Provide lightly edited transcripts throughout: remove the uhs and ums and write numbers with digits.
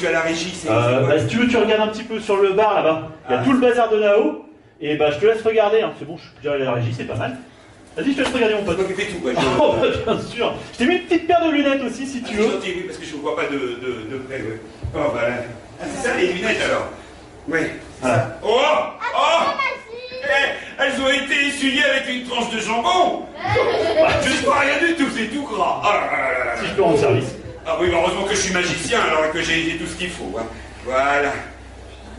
suis à la régie. Bah, si tu veux, tu regardes un petit peu sur le bar là-bas. Il y a tout le bazar de là-haut. Et bah, je te laisse regarder. Hein. C'est bon, je suis déjà à la régie, c'est pas mal. Vas-y, je te laisse regarder mon pote. Je m'occuper de tout, quoi. Oh, bah, bien sûr. Je t'ai mis une petite paire de lunettes aussi, si tu veux. C'est gentil, oui, parce que je ne vois pas de près, ouais. Oh, bah là. Ah, c'est ça, les lunettes, alors? Oui. Voilà. Oh! Oh! Elles ont été essuyées avec une tranche de jambon! Je ne vois rien du tout, c'est tout gras. Ah, là, là, là. Si je peux rendre service. Ah oui, heureusement que je suis magicien, alors que j'ai tout ce qu'il faut. Hein. Voilà.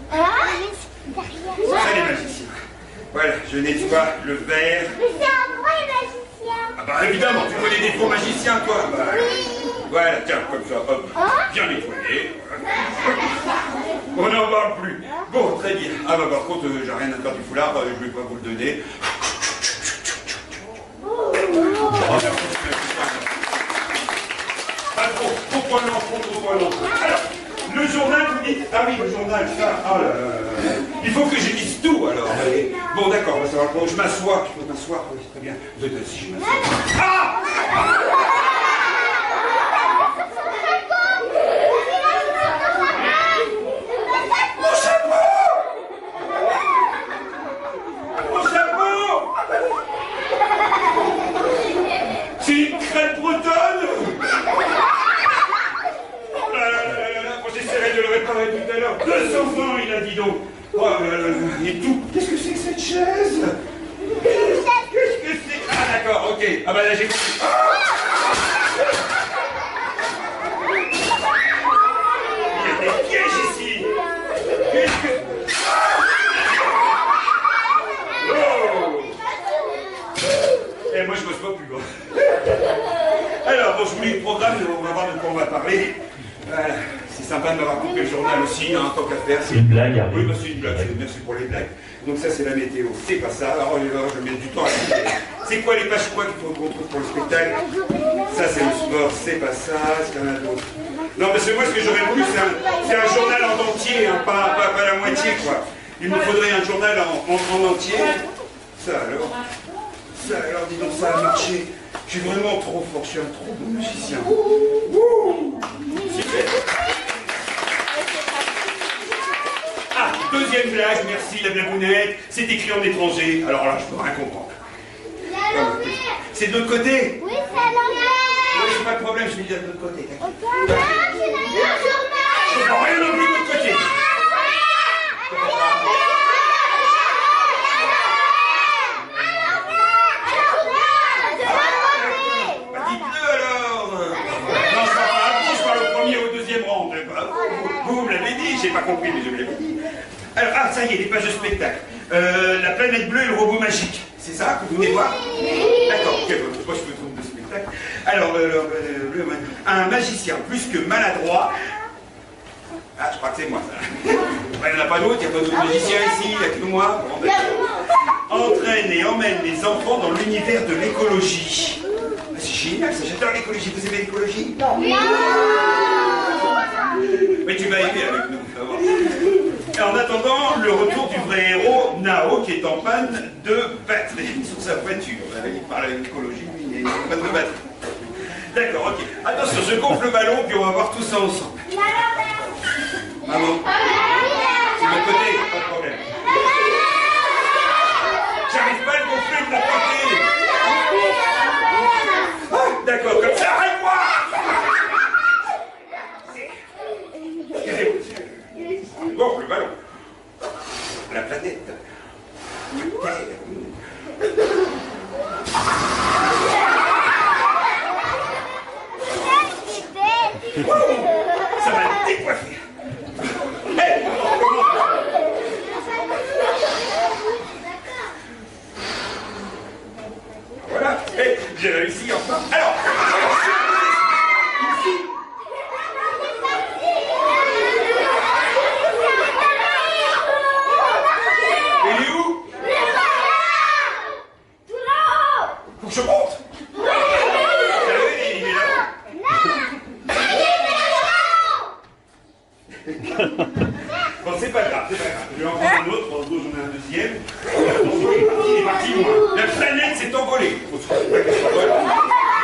C'est ça, les magiciens. Voilà, je nettoie le verre. Mais c'est un vrai magicien. Ah bah évidemment, tu connais des faux magiciens, toi. Bah, oui. Voilà, tiens, comme ça, hop, bien nettoyé. On n'en parle plus. Bon, très bien. Ah bah par contre, j'ai rien à faire du foulard, je vais pas vous le donner. Pas trop, trop long. Alors, le journal, vous dites, ah oui, le journal, ça, oh là là là. Il faut que je dise tout, alors. Bon, d'accord, ça va, bon, je m'assois, tu peux t'asseoir, oui, très bien. Vous êtes assis, je m'assois. Ah! C'est une crêpe bretonne! Oh là là là là là, bon, j'essaierai de le réparer tout à l'heure. 200 ans, il a dit donc. Oh là là là, et tout. Qu'est-ce que c'est que cette chaise? Qu'est-ce que c'est? Ah d'accord, ok. Ah bah là j'ai compris. Ah, il y a des pièges ici. Qu'est-ce que... Oh. Eh, moi je bosse pas plus. Hein. Alors, bon, je vous lis le programme, on va voir de quoi on va parler. Voilà. C'est sympa de m'avoir coupé le journal aussi, hein, tant qu'à faire. C'est une blague, hein. Oui, bah, c'est une blague, merci pour les blagues. Donc ça, c'est la météo, c'est pas ça. Alors, je vais mettre du temps à lire. C'est quoi les pages quoi qu'il faut qu'on trouve pour le spectacle? Ça, c'est le sport, c'est pas ça, c'est rien d'autre. Non, parce que moi, ce que j'aurais voulu, c'est un journal en entier, hein, pas la moitié, quoi. Il me faudrait un journal en entier. Ça, alors, dis donc, ça a marché. Je suis vraiment trop fort, je suis un trop bon magicien. Ouh, super. Ah, deuxième blague, merci la blagounette. C'est écrit en étranger, alors là, je peux rien comprendre. C'est de l'autre côté? Oui, c'est à l'envers. Oui, c'est pas de problème, je vais dire de l'autre côté. Non, c'est un journal. Je vois rien non plus de l'autre côté. Bah, dites-le alors. Non, ça va, je parle au premier ou au deuxième rang. Vous me l'avez dit, j'ai pas compris, mais je vous l'avais dit. Alors, ah, ça y est, les pages de spectacle. La planète bleue et le robot magique. C'est ça que vous venez voir? D'accord, ok, moi je me trompe de spectacle. Alors, un magicien plus que maladroit. Ah, je crois que c'est moi ça. Il n'y en a pas d'autres, il n'y a pas d'autres magiciens ici, il n'y a que moi. Bon, entraîne et emmène les enfants dans l'univers de l'écologie. Ah, c'est génial, ça, j'adore l'écologie. Vous aimez l'écologie? Non. Mais tu vas aimer avec nous, ça va. Et en attendant, le retour du vrai héros, Nao, qui est en panne de batterie sur sa voiture. Il parle avec l'écologie, il est en panne de batterie. D'accord, ok. Attention, je gonfle le ballon, puis on va voir tout ça ensemble. Ah bon? C'est de l'autre côté, pas de problème. J'arrive pas à le gonfler de l'autre côté. Ah, d'accord, comme ça, arrête-moi! Bon, le ballon. La planète. Terre. Ça m'a décoiffé. Hey, voilà, hey, j'ai réussi enfin. Alors, ici. Il est où? Faut que je monte. Il est là. Bon, c'est pas grave, c'est pas grave. Je vais en prendre un autre, j'en ai un deuxième. Il est parti loin. La planète s'est envolée. Voilà.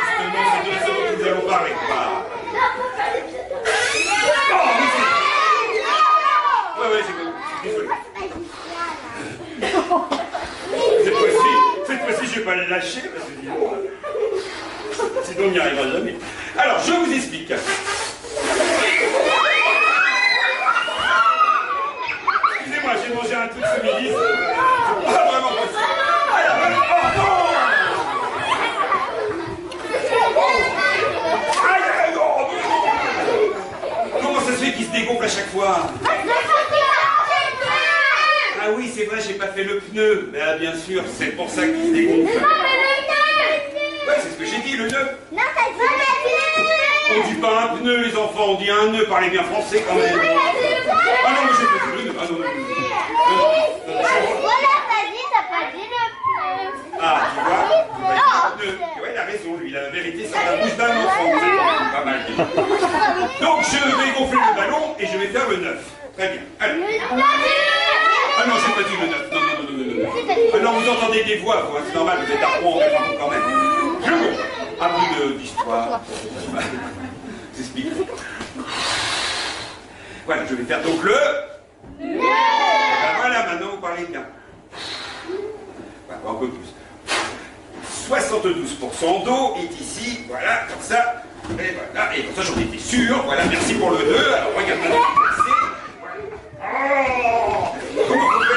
Justement, c'est de ça que nous allons parler. Oh, oui, pas le lâcher, parce que sinon on n'y arrivera jamais. Alors, je vous explique. Excusez-moi, j'ai mangé un truc ce midi. Ah, vraiment pas ça. Alors, comment ça se fait qu'il se dégonfle à chaque fois? Ah oui, c'est vrai, j'ai pas fait le pneu. Mais bien sûr, c'est pour ça qu'il se dégonfle. Ouais, c'est ce que j'ai dit, le nœud. Non, t'as dit le pneu. On dit pas un pneu, les enfants, on dit un nœud. Parlez bien français quand même. Ah non, mais j'ai pas fait le nœud. Ah non, non, non. Voilà, t'as pas dit le pneu. Ah, tu vois, ouais, il a raison, lui, la vérité sur la bouche d'un enfant, c'est pas mal. Donc, je vais gonfler le ballon et je vais faire le 9. Très bien. Allez. Ah non, j'ai pas dit le 9. Non, non, non, non, non. Ah non, vous entendez des voix, vous, hein, c'est normal, vous êtes à Rouen, mais pas quand même. Je gonfle. Un peu d'histoire. J'explique. Voilà, je vais faire donc le... Ben voilà, maintenant vous parlez bien. Voilà, un peu plus. 72% d'eau est ici, voilà, comme ça, et voilà, et comme ça j'en étais sûr, voilà, merci pour le 2, alors regarde maintenant, oh, comment vous faites?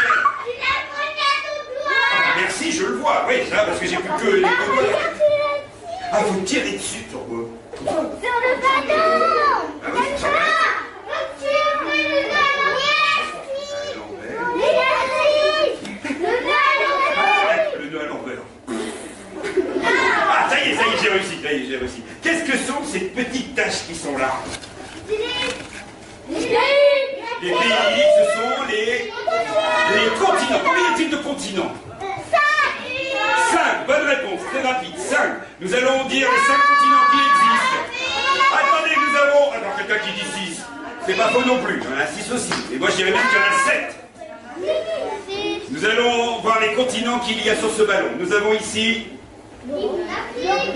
Merci, je le vois, oui, ça, parce que j'ai plus que les doigts. Ah, vous me tirez dessus, sur quoi? Sur le ballon. Ah oui, ça va. Le 2 à l'envers. Ah, ça y est, j'ai réussi, j'ai réussi. Qu'est-ce que sont ces petites taches qui sont là? Les pays, ce sont les continents. Combien y a-t-il de continents? 5. Bonne réponse, très rapide. 5. Nous allons dire les 5 continents qui existent. Attendez, nous avons... Alors, quelqu'un qui dit 6. C'est pas faux non plus, il y en a 6 aussi. Et moi, je dirais même qu'il y en a 7. Nous allons voir les continents qu'il y a sur ce ballon. Nous avons ici...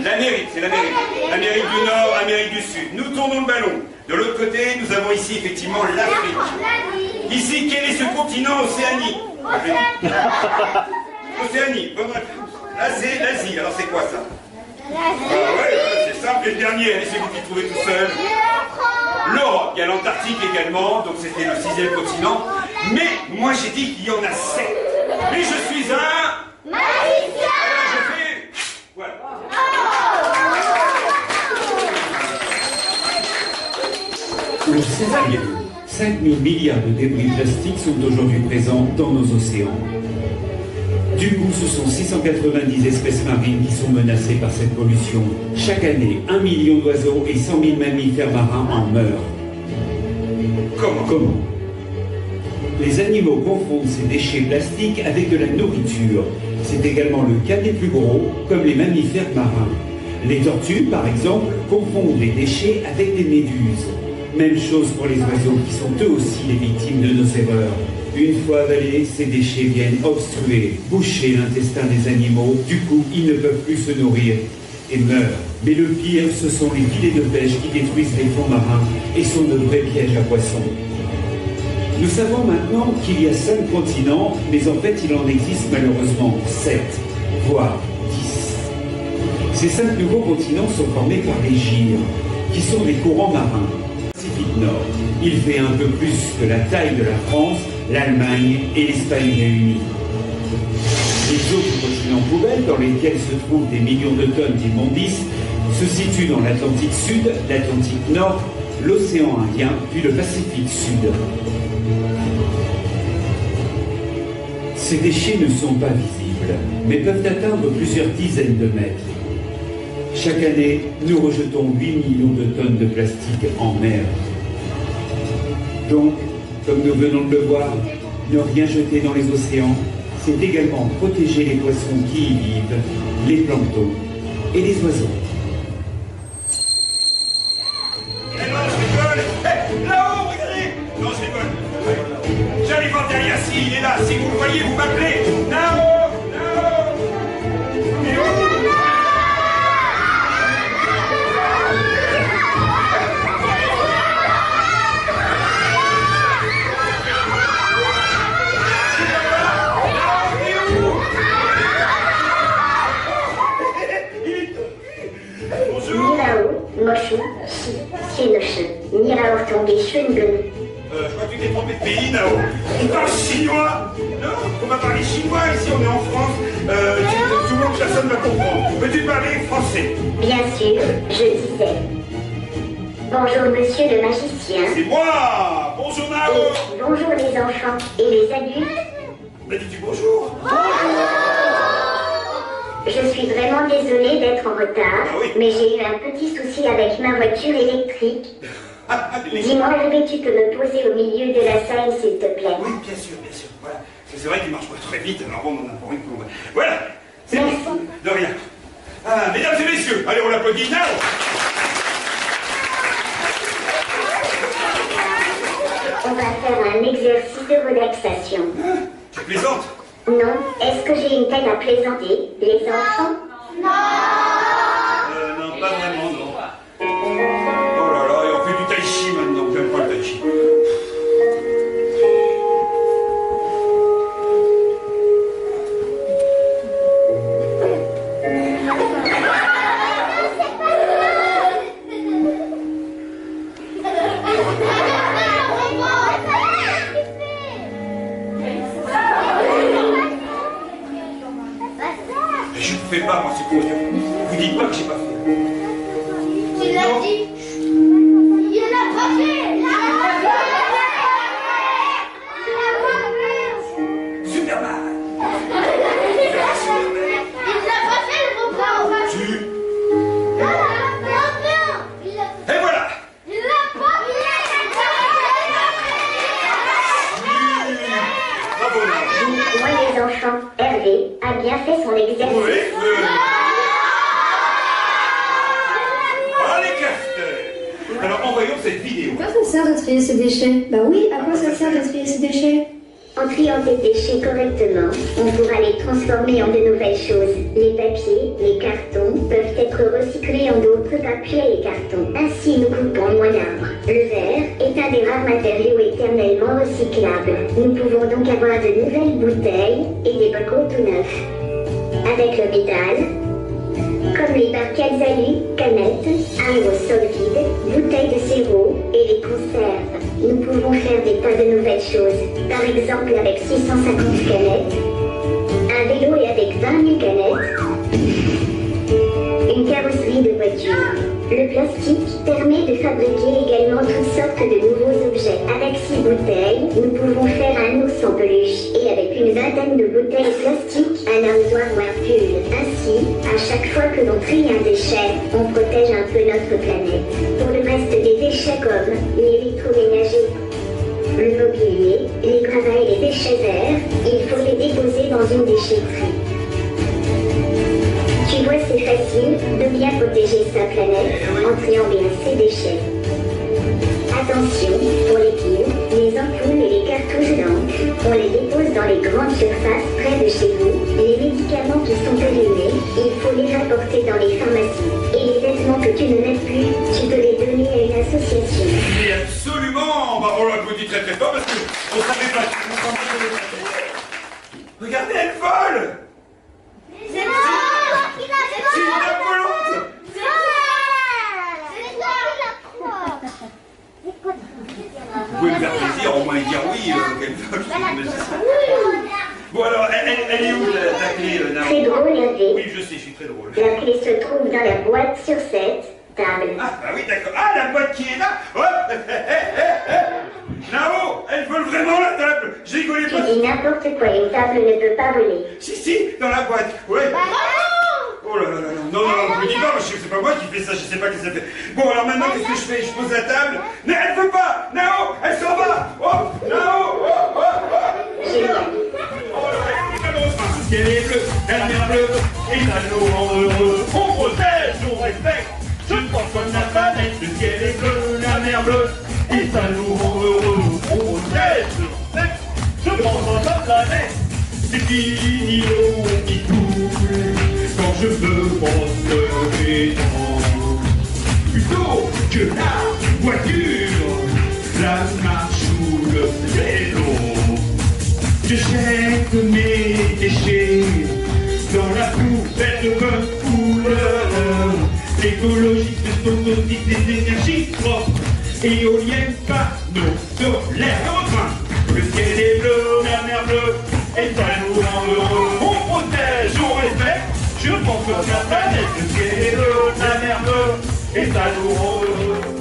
l'Amérique, c'est l'Amérique. L'Amérique du Nord, l'Amérique du Sud. Nous tournons le ballon. De l'autre côté, nous avons ici effectivement l'Afrique. Ici, quel est ce continent? Océanie. Océanie, bonne réponse. Là, c'est l'Asie. Alors, c'est quoi ça? Ah ouais, c'est simple. Et le dernier, allez-y, vous qui trouvez tout seul. L'Europe. Il y a l'Antarctique également. Donc, c'était le 6e continent. Mais, moi, j'ai dit qu'il y en a 7. Mais je suis un... magicien. Alors, je fais... voilà. Le 5 000 milliards de débris plastiques sont aujourd'hui présents dans nos océans. Du coup, ce sont 690 espèces marines qui sont menacées par cette pollution. Chaque année, 1 million d'oiseaux et 100 000 mammifères marins en meurent. Comment? Les animaux confondent ces déchets plastiques avec de la nourriture. C'est également le cas des plus gros, comme les mammifères marins. Les tortues, par exemple, confondent les déchets avec des méduses. Même chose pour les oiseaux, qui sont eux aussi les victimes de nos erreurs. Une fois avalés, ces déchets viennent obstruer, boucher l'intestin des animaux. Du coup, ils ne peuvent plus se nourrir et meurent. Mais le pire, ce sont les filets de pêche qui détruisent les fonds marins et sont de vrais pièges à poissons. Nous savons maintenant qu'il y a 5 continents, mais en fait, il en existe malheureusement 7, voire 10. Ces 5 nouveaux continents sont formés par les gyres, qui sont des courants marins. Pacifique Nord, il fait un peu plus que la taille de la France, l'Allemagne et l'Espagne réunies. Les autres continents poubelles, dans lesquels se trouvent des millions de tonnes d'immondices, se situent dans l'Atlantique Sud, l'Atlantique Nord, l'océan Indien, puis le Pacifique Sud. Ces déchets ne sont pas visibles, mais peuvent atteindre plusieurs dizaines de mètres. Chaque année, nous rejetons 8 millions de tonnes de plastique en mer. Donc, comme nous venons de le voir, ne rien jeter dans les océans, c'est également protéger les poissons qui y vivent, les planctons et les oiseaux. Là-haut, regardez! Non, je rigole. J'arrive en derrière, il est là. Si vous le voyez, vous m'appelez. Là-haut! Là-haut! Il est où? Dankeschön. Je crois que tu t'es trompé de pays, Nao. On parle chinois. Non, on va parler chinois ici, on est en France. Tout le monde, personne ne va comprendre. Peux-tu parler français? Bien sûr, je disais. Bonjour monsieur le magicien. C'est moi. Bonjour, Nao. Et bonjour les enfants et les adultes. Mais dis-tu bonjour? Je suis vraiment désolée d'être en retard, Ah oui. mais j'ai eu un petit souci avec ma voiture électrique. Dis-moi, tu peux me poser au milieu de la salle, s'il te plaît? Oui, bien sûr, bien sûr. Voilà. Parce que c'est vrai qu'il marche pas très vite, alors bon, on en a pour une courbe. Voilà. C'est Merci. bon. De rien. Ah, mesdames et messieurs, allez, on l'applaudit, Nao. On va faire un exercice de relaxation. Tu plaisantes? Non, est-ce que j'ai une tête à plaisanter, les enfants? Non, pas vraiment, non. Oh là là, et on fait du tai chi maintenant. J'aime pas le tai chi. Je ne fais pas, moi, c'est pour Dieu. Vous dites pas que j'ai pas fait. Tu l'as dit. Il l'a pas fait. Superman. Il l'a pas fait le repas. Tu. Non. Et voilà. Il l'a pas Bravo, Nao. Moi les enfants, Hervé a bien fait son exercice. Oui. Ah, les casteurs. Alors, envoyons cette vidéo. À quoi ça sert de trier ces déchets? Bah oui, à quoi ça sert de trier ces déchets? En triant tes déchets correctement, on pourra les transformer en de nouvelles choses. Les papiers, les cartons peuvent être recyclés en d'autres papiers et cartons. Ainsi, nous coupons moins d'arbres. Le verre est un des rares matériaux éternellement recyclables. Nous pouvons donc avoir de nouvelles bouteilles et des bocaux tout neufs. Avec le métal, comme les barquettes alu, canettes, aérosols vides, bouteilles de sirop et les conserves. Nous pouvons faire des tas de nouvelles choses. Par exemple avec 650 canettes, un vélo et avec 20 000 canettes, une carrosserie de voiture. Le plastique permet de fabriquer également toutes sortes de nouveaux objets. Avec 6 bouteilles, nous pouvons faire un ours en peluche. Et avec une vingtaine de bouteilles plastiques, un arrosoir ou un pull. Ainsi, à chaque fois que l'on trie un déchet, on protège un peu notre planète. Pour le reste des déchets comme l'électroménager, le mobilier, les gravats et les déchets verts, il faut les déposer dans une déchetterie. Tu vois, c'est facile de bien protéger sa planète en triant bien ses déchets. Attention, pour les piles, les ampoules et les cartouches d'encre, on les dépose dans les grandes surfaces près de chez vous. Les médicaments qui sont périmés, il faut les rapporter dans les pharmacies. Et les vêtements que tu ne mets plus, tu peux les donner à une association. Mais absolument. Bah, on l'applaudit très très fort parce qu'on savait pas. Regardez, elle vole. C'est moi qui l'a fait. C'est une volante. C'est toi qui l'a fait. Vous pouvez me faire plaisir, au moins et dire oui, qu'elle vole. Bon alors, elle est où ta clé, Nao? Très drôle, Hervé. Oui, je sais, je suis très drôle. La clé se trouve dans la boîte sur cette table. Ah, bah oui, d'accord. Ah, la boîte qui est là. Oh, Nao, elle vole vraiment la table. J'ai rigolé Tu pas. dis n'importe quoi, une table ne peut pas voler. Si, dans la boîte. Ouais. Oh là là là, non, je me dis pas, parce que c'est pas moi qui fais ça, je sais pas qui ça fait. Bon, alors maintenant, qu'est-ce que je fais? Je pose la table. Mais elle veut pas. Nao, elle s'en va. Oh, Nao, Génial. Le ciel est bleu, la mer bleue, et la nous heureux. On protège, on respecte, je pense comme la planète. Le ciel est bleu, la mer bleue, et ça nous rend heureux. On protège, on respecte, je pense comme la planète. C'est fini l'eau qui coule, quand je me brosse les dents. Plutôt que la voiture, la marche ou le vélo. Je jette mes déchets dans la poubelle de bonne couleur. L'écologiste sont aussi des énergies propres. éoliennes, panneaux solaires. Le refrain. Le ciel est bleu, la mer bleue, et ça nous rend heureux. On protège, on respecte, je pense que la planète. Le ciel est bleu, la mer bleue, et ça nous rend heureux.